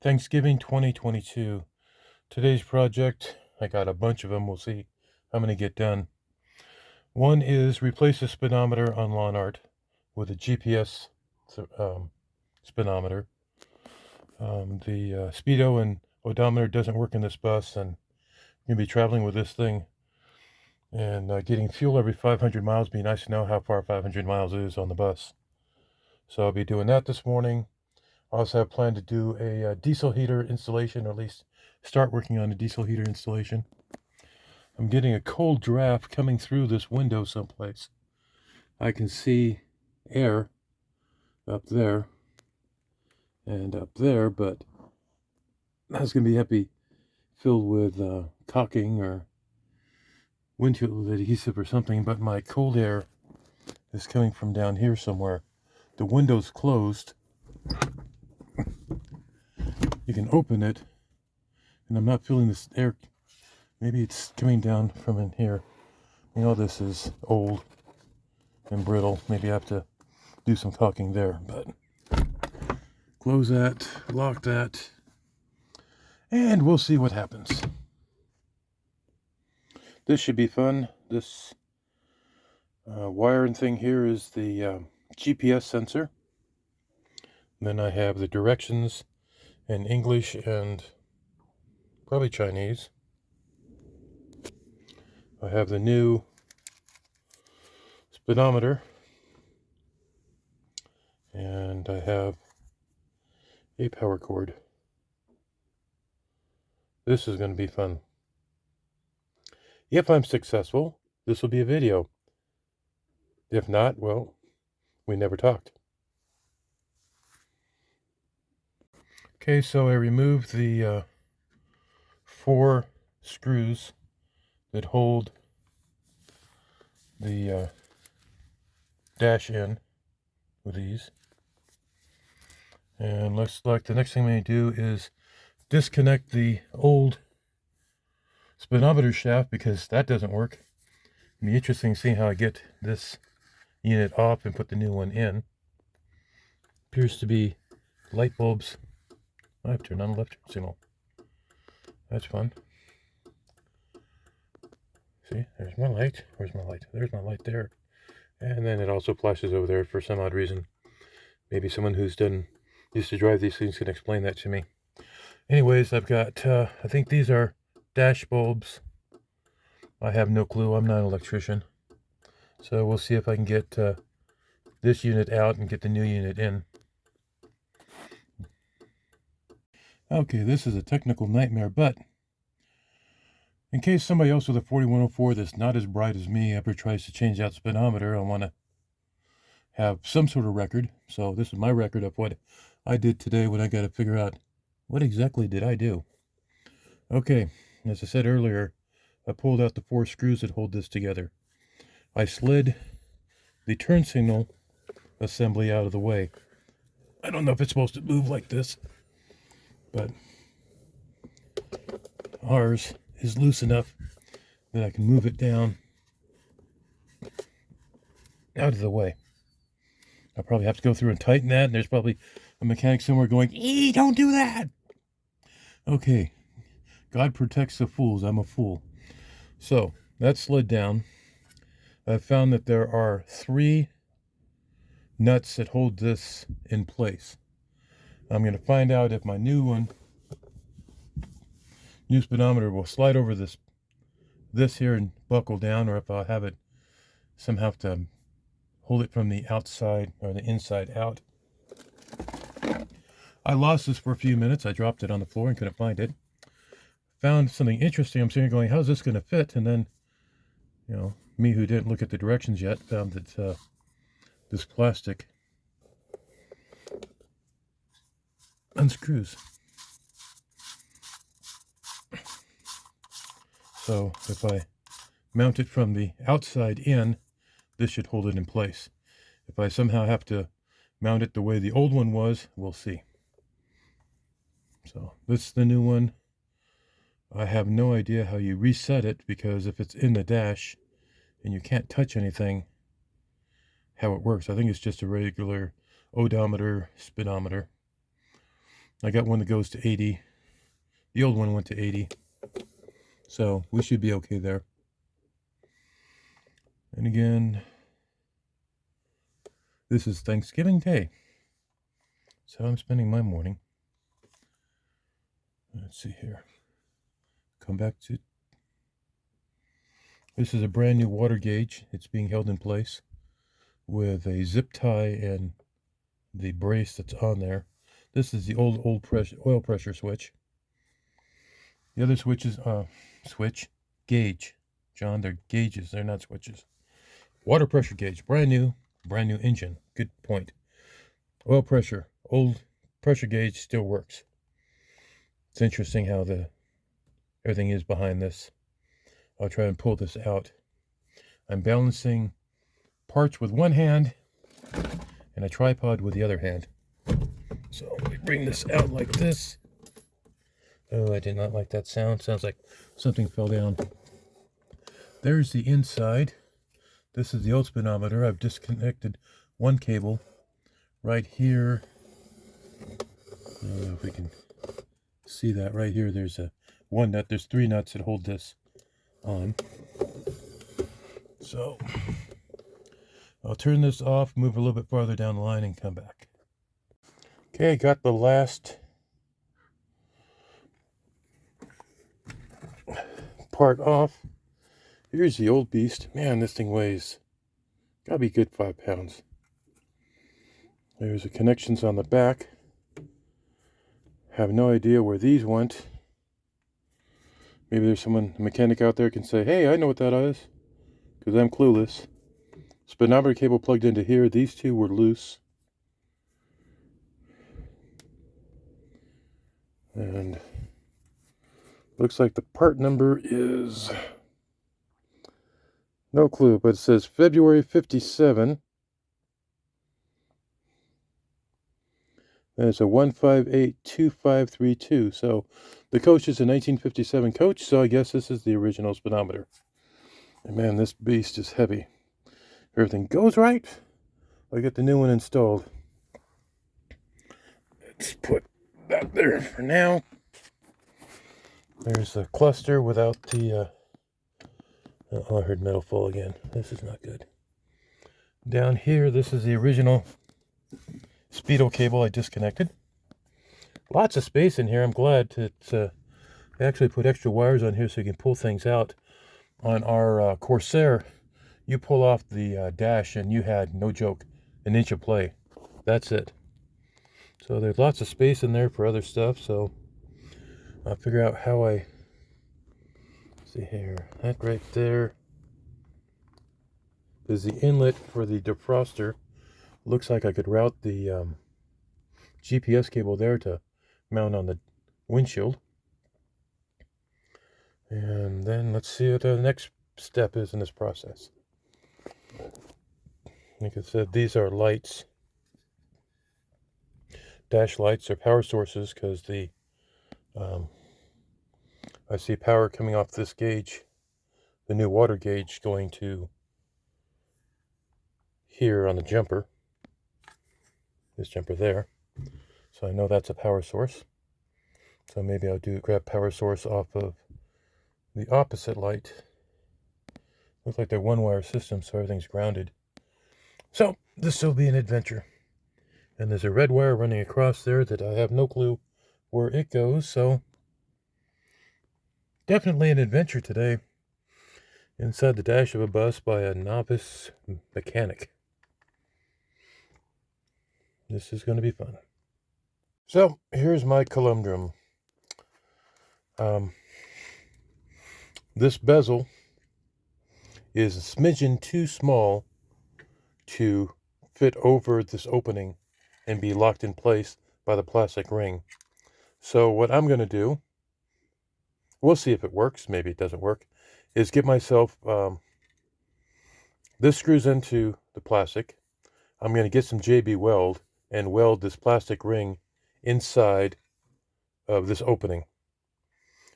Thanksgiving 2022. Today's project, I got a bunch of them. We'll see how many get done. One is replace the speedometer on lawn art with a GPS speedometer. The speedo and odometer doesn't work in this bus, and you're going to be traveling with this thing. And getting fuel every 500 miles would be nice to know how far 500 miles is on the bus. So I'll be doing that this morning. I also have planned to do a diesel heater installation, or at least start working on a diesel heater installation. I'm getting a cold draft coming through this window someplace. I can see air up there and up there, but that's going to be filled with caulking or windshield adhesive or something, but my cold air is coming from down here somewhere. The window's closed. You can open it, and I'm not feeling this air. Maybe it's coming down from in here. You know, this is old and brittle. Maybe I have to do some caulking there, but close that, lock that, and we'll see what happens. This should be fun. This wiring thing here is the GPS sensor. And then I have the directions in English and probably Chinese. I have the new speedometer, and I have a power cord. This is going to be fun. If I'm successful, this will be a video. If not, well, we never talked. Okay, so I removed the 4 screws that hold the dash in with these. And looks like the next thing we need to do is disconnect the old speedometer shaft, because that doesn't work. It'll be interesting seeing how I get this unit off and put the new one in. Appears to be light bulbs. I have turned on the left signal. That's fun. See, there's my light. Where's my light? There's my light there. And then it also flashes over there for some odd reason. Maybe someone who's used to drive these things can explain that to me. Anyways, I've got, I think these are dash bulbs. I have no clue. I'm not an electrician. So we'll see if I can get this unit out and get the new unit in. Okay, this is a technical nightmare, but in case somebody else with a 4104 that's not as bright as me ever tries to change out the speedometer, I want to have some sort of record. So this is my record of what I did today when I got to figure out what exactly did I do. Okay, as I said earlier, I pulled out the 4 screws that hold this together. I slid the turn signal assembly out of the way. I don't know if it's supposed to move like this, but ours is loose enough that I can move it down out of the way. I'll probably have to go through and tighten that, and there's probably a mechanic somewhere going, don't do that! Okay, God protects the fools. I'm a fool. So, that slid down. I've found that there are 3 nuts that hold this in place. I'm going to find out if my new speedometer will slide over this here and buckle down, or if I'll have it somehow to hold it from the outside or the inside out. I lost this for a few minutes. I dropped it on the floor and couldn't find it. Found something interesting. I'm sitting here going, how's this going to fit? And then, you know, me who didn't look at the directions yet, found that this plastic unscrews. So if I mount it from the outside in, this should hold it in place. If I somehow have to mount it the way the old one was, we'll see. So this is the new one. I have no idea how you reset it, because if it's in the dash and you can't touch anything, how it works. I think it's just a regular odometer, speedometer. I got one that goes to 80. The old one went to 80. So we should be okay there. And again, this is Thanksgiving Day. So I'm spending my morning. Let's see here. Come back to... This is a brand new water gauge. It's being held in place with a zip tie and the brace that's on there. This is the old oil pressure switch. The other switches, gauge. John, they're gauges, they're not switches. Water pressure gauge, brand new engine. Good point. Oil pressure, old pressure gauge still works. It's interesting how everything is behind this. I'll try and pull this out. I'm balancing parts with one hand and a tripod with the other hand. So we bring this out like this. Oh, I did not like that sound. Sounds like something fell down. There's the inside. This is the old speedometer. I've disconnected one cable right here. If we can see that right here, there's one nut. There's 3 nuts that hold this on. So I'll turn this off, move a little bit farther down the line, and come back. Okay, got the last part off. Here's the old beast. Man, this thing weighs, gotta be good 5 pounds. There's the connections on the back. Have no idea where these went. Maybe there's a mechanic out there can say, hey, I know what that is, because I'm clueless. Speedometer cable plugged into here. These 2 were loose. And looks like the part number is, no clue, but it says February 57. And it's a 1582532. So the coach is a 1957 coach, so I guess this is the original speedometer. And man, this beast is heavy. If everything goes right, I'll get the new one installed. Let's put that there for now. There's the cluster without the... oh, I heard metal fall again. This is not good. Down here, this is the original Speedo cable I disconnected. Lots of space in here. I'm glad to actually put extra wires on here so you can pull things out. On our Corsair, you pull off the dash and you had, no joke, 1 inch of play. That's it. So there's lots of space in there for other stuff. So I'll figure out how I... See here, that right there is the inlet for the defroster. Looks like I could route the GPS cable there to mount on the windshield. And then let's see what the next step is in this process. Like I said, these are lights. Dash lights are power sources because the I see power coming off this gauge, the new water gauge, going to here on the jumper. This jumper there. So I know that's a power source. So maybe I'll grab power source off of the opposite light. Looks like they're 1-wire systems, so everything's grounded. So this will be an adventure. And there's a red wire running across there that I have no clue where it goes. So definitely an adventure today. Inside the dash of a bus by a novice mechanic. This is going to be fun. So here's my conundrum. This bezel is a smidgen too small to fit over this opening and be locked in place by the plastic ring. So what I'm going to do, we'll see if it works, maybe it doesn't work, is get myself, this screws into the plastic. I'm going to get some JB weld and weld this plastic ring inside of this opening.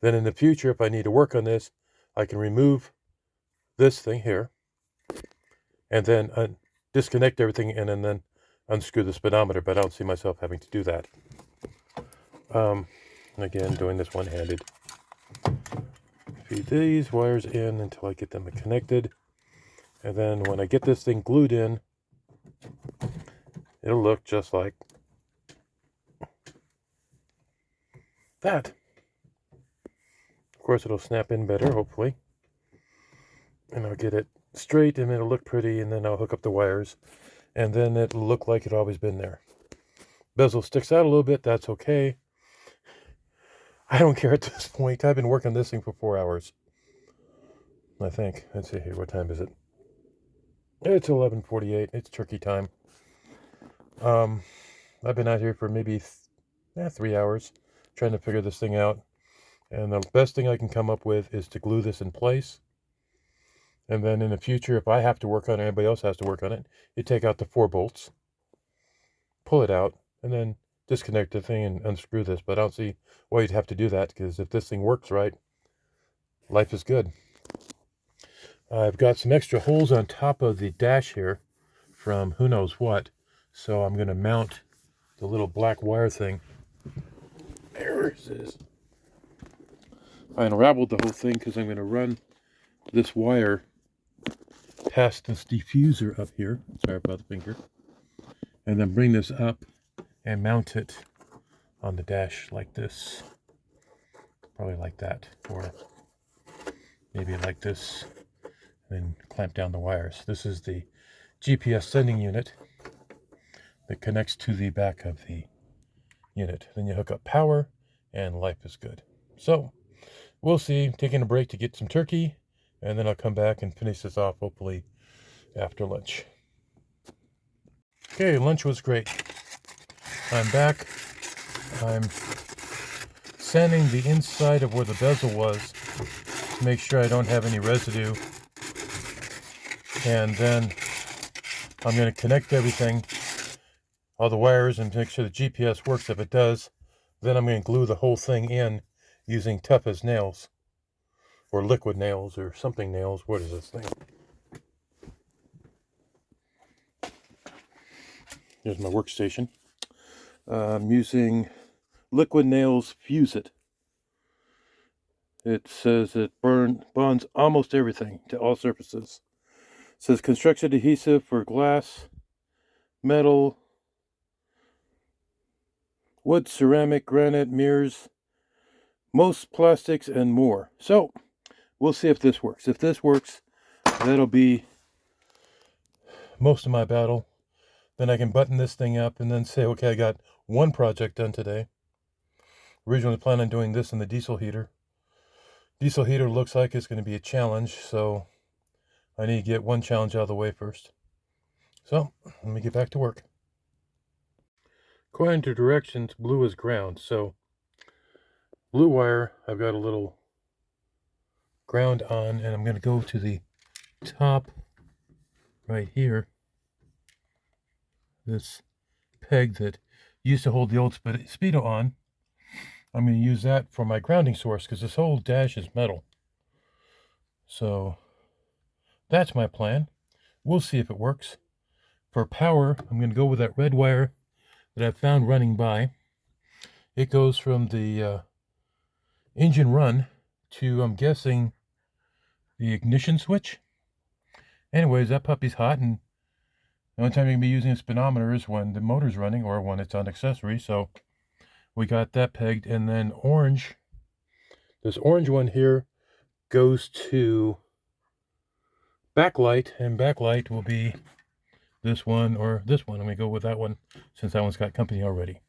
Then in the future, if I need to work on this, I can remove this thing here and then disconnect everything and then unscrew the speedometer, but I don't see myself having to do that. Again, doing this one-handed. Feed these wires in until I get them connected. And then when I get this thing glued in, it'll look just like that. Of course, it'll snap in better, hopefully. And I'll get it straight, and it'll look pretty, and then I'll hook up the wires. And then it'll look like it's always been there. Bezel sticks out a little bit, that's okay. I don't care at this point. I've been working this thing for 4 hours. I think. Let's see here, what time is it? It's 11:48. It's turkey time. I've been out here for maybe 3 hours trying to figure this thing out. And the best thing I can come up with is to glue this in place. And then in the future, if I have to work on it, anybody else has to work on it, you take out the 4 bolts, pull it out, and then disconnect the thing and unscrew this. But I don't see why you'd have to do that, because if this thing works right, life is good. I've got some extra holes on top of the dash here from who knows what. So I'm going to mount the little black wire thing. There it is. I unraveled the whole thing because I'm going to run this wire past this diffuser up here. Sorry about the finger. And then bring this up and mount it on the dash like this. Probably like that. Or maybe like this. And then clamp down the wires. This is the GPS sending unit that connects to the back of the unit. Then you hook up power and life is good. So we'll see. Taking a break to get some turkey, and then I'll come back and finish this off hopefully after lunch. Okay, lunch was great. I'm back. I'm sanding the inside of where the bezel was to make sure I don't have any residue. And then I'm going to connect everything, all the wires, and make sure the GPS works. If it does, then I'm going to glue the whole thing in using tough as nails, or liquid nails, or something nails. What is this thing? Here's my workstation. I'm using liquid nails Fuse It. It says it bonds almost everything to all surfaces. It says construction adhesive for glass, metal, wood, ceramic, granite, mirrors, most plastics, and more. So we'll see if this works. If this works, that'll be most of my battle. Then I can button this thing up and then say, okay, I got one project done today. Originally planned on doing this in the diesel heater. Diesel heater looks like it's going to be a challenge, so I need to get one challenge out of the way first. So let me get back to work. According to directions, blue is ground. So blue wire, I've got a little ground on, and I'm going to go to the top right here. This peg that used to hold the old Speedo on. I'm going to use that for my grounding source because this whole dash is metal. So that's my plan. We'll see if it works. For power, I'm going to go with that red wire that I found running by. It goes from the engine run to, I'm guessing, the ignition switch. Anyways, that puppy's hot, and the only time you can be using a speedometer is when the motor's running or when it's on accessory. So we got that pegged. And then orange, this orange one here goes to backlight, and backlight will be this one or this one. I'm going to go with that one since that one's got company already.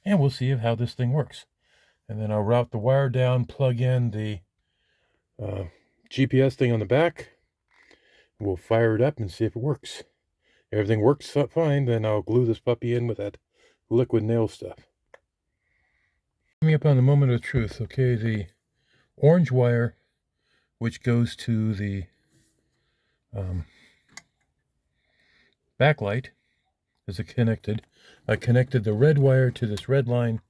And we'll see how this thing works. And then I'll route the wire down, plug in the GPS thing on the back. We'll fire it up and see if it works. Everything works fine, then I'll glue this puppy in with that liquid nail stuff. Coming up on the moment of truth, okay, the orange wire, which goes to the backlight, is connected. I connected the red wire to this red line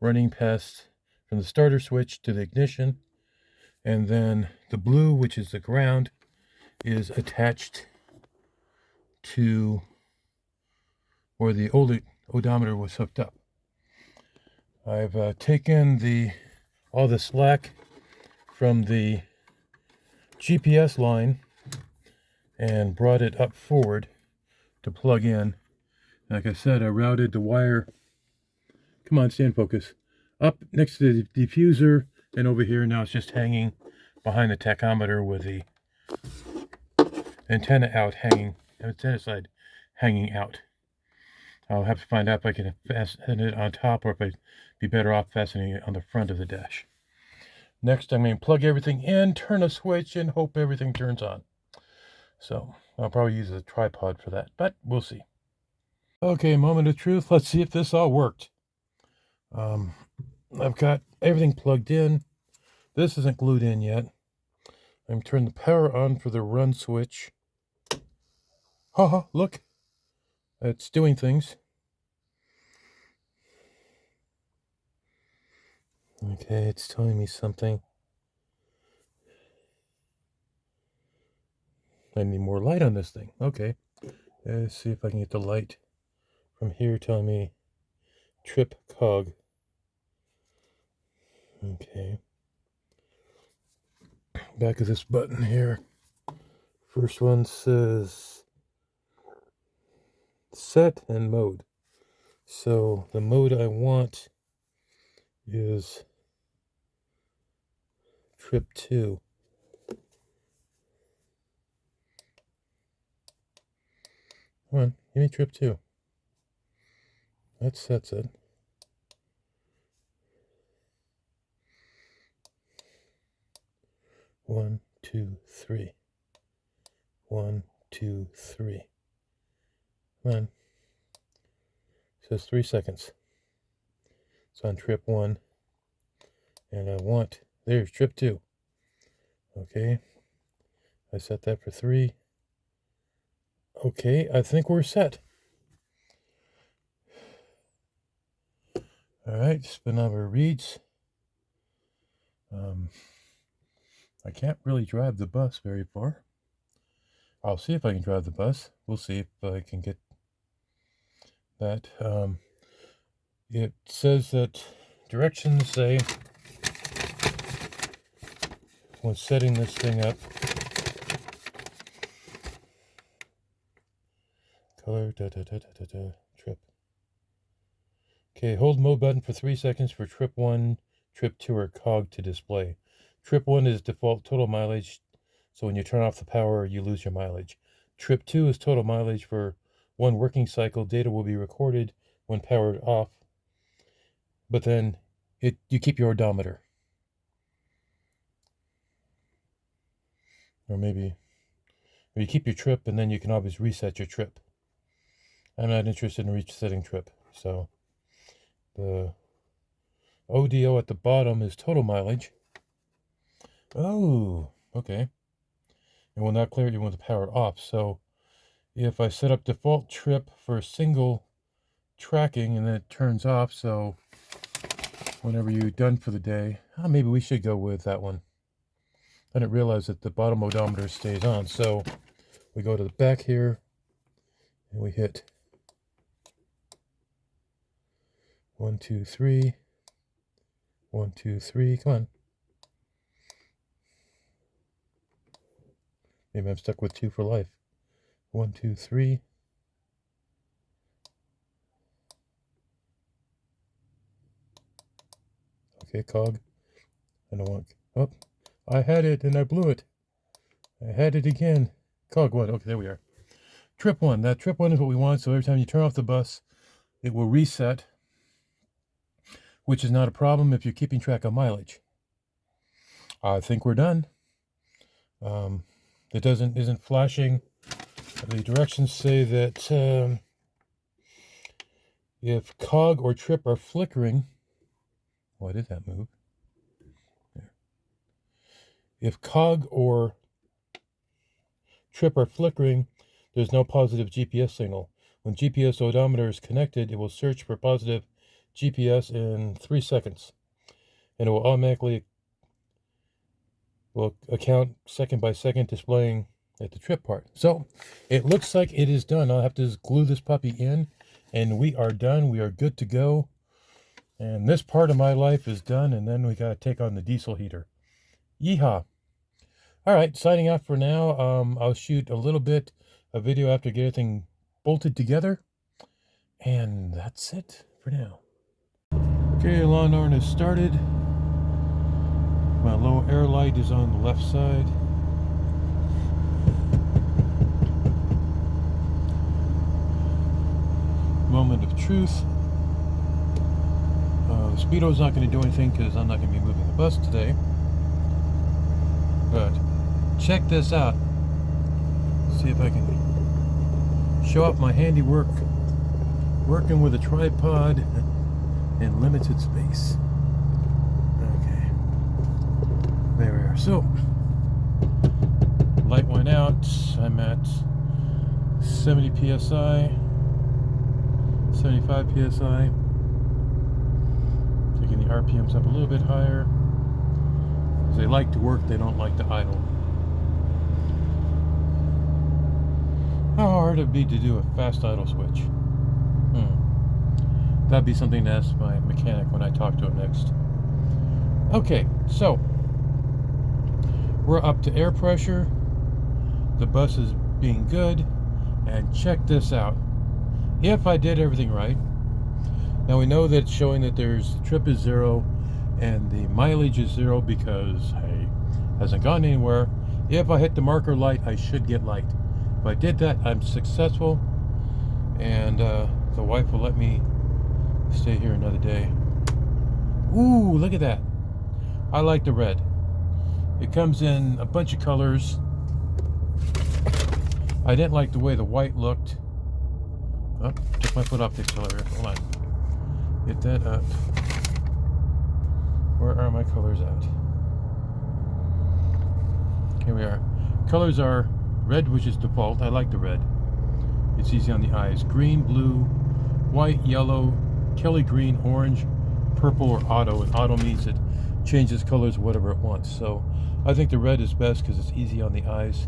running past from the starter switch to the ignition, and then the blue, which is the ground, is attached to where the old odometer was hooked up. I've taken all the slack from the GPS line and brought it up forward to plug in. Like I said, I routed the wire, come on, stand focus, up next to the diffuser and over here. Now it's just hanging behind the tachometer with the antenna side hanging out. I'll have to find out if I can fasten it on top or if I'd be better off fastening it on the front of the dash. Next, I'm going to plug everything in, turn a switch, and hope everything turns on. So I'll probably use a tripod for that, but we'll see. Okay, moment of truth. Let's see if this all worked. I've got everything plugged in. This isn't glued in yet. I'm turning the power on for the run switch. Haha, look. It's doing things. Okay, it's telling me something. I need more light on this thing. Okay. Let's see if I can get the light from here telling me trip cog. Okay. Back of this button here. First one says set and mode. So the mode I want is trip 2. Come on, give me trip 2. That's it. 1, 2, 3. 1, 2, 3. Come on. It says 3 seconds. It's on trip 1. And I want, there's trip 2. Okay. I set that for 3. Okay, I think we're set. Alright, speedometer reads. I can't really drive the bus very far. I'll see if I can drive the bus. We'll see if I can get that. It says that directions say when setting this thing up, color, trip. Okay, hold mode button for 3 seconds for trip 1, trip 2, or cog to display. Trip 1 is default total mileage, so when you turn off the power, you lose your mileage. Trip 2 is total mileage for 1 working cycle. Data will be recorded when powered off, but then you keep your odometer. Or you keep your trip, and then you can always reset your trip. I'm not interested in resetting trip, so the ODO at the bottom is total mileage. Oh, okay. It will not clear even with the power off. So if I set up default trip for single tracking and then it turns off, so whenever you're done for the day, maybe we should go with that one. I didn't realize that the bottom odometer stays on. So we go to the back here and we hit 1, 2, 3. 1, 2, 3. Come on. Maybe I'm stuck with 2 for life. 1, 2, 3. Okay, cog. I don't want. Oh, I had it and I blew it. I had it again. Cog 1. Okay, there we are. Trip 1. That trip 1 is what we want. So every time you turn off the bus, it will reset, which is not a problem if you're keeping track of mileage. I think we're done. It isn't flashing. The directions say that if cog or trip are flickering, why did that move? There. If cog or trip are flickering, there's no positive GPS signal. When GPS odometer is connected, it will search for positive GPS in 3 seconds, and it will automatically account second by second, displaying at the trip part. So it looks like it is done. I'll have to just glue this puppy in, and we are done. We are good to go. And this part of my life is done, and then we got to take on the diesel heater. Yeehaw. All right, signing off for now. I'll shoot a little bit of video after I get everything bolted together. And that's it for now. Okay, lawn darn is started. My low air light is on the left side. Moment of truth. The Speedo's not going to do anything because I'm not going to be moving the bus today. But check this out. See if I can show off my handiwork working with a tripod in limited space. Okay. There we are. So, light went out. I'm at 70 psi, 75 psi. Taking the RPMs up a little bit higher. They like to work, they don't like to idle. How hard it'd be to do a fast idle switch? That'd be something to ask my mechanic when I talk to him next. Okay, so we're up to air pressure. The bus is being good, and check this out. If I did everything right, now we know that it's showing that the trip is 0 and the mileage is 0 because, hey, hasn't gone anywhere. If I hit the marker light, I should get light. If I did that, I'm successful, and the wife will let me stay here another day. Ooh, look at that. I like the red. It comes in a bunch of colors. I didn't like the way the white looked. Oh, took my foot off the accelerator. Hold on. Get that up. Where are my colors at? Here we are. Colors are red, which is default. I like the red. It's easy on the eyes. Green, blue, white, yellow, Kelly green, orange, purple, or auto. And auto means it changes colors whatever it wants. So I think the red is best because it's easy on the eyes.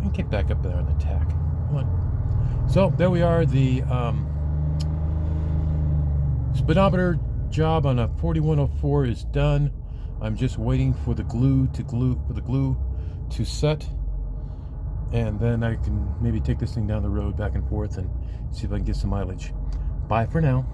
And get back up there on the tack. Come on. So there we are. The speedometer job on a 4104 is done. I'm just waiting for the glue to set, and then I can maybe take this thing down the road back and forth and see if I can get some mileage. Bye for now.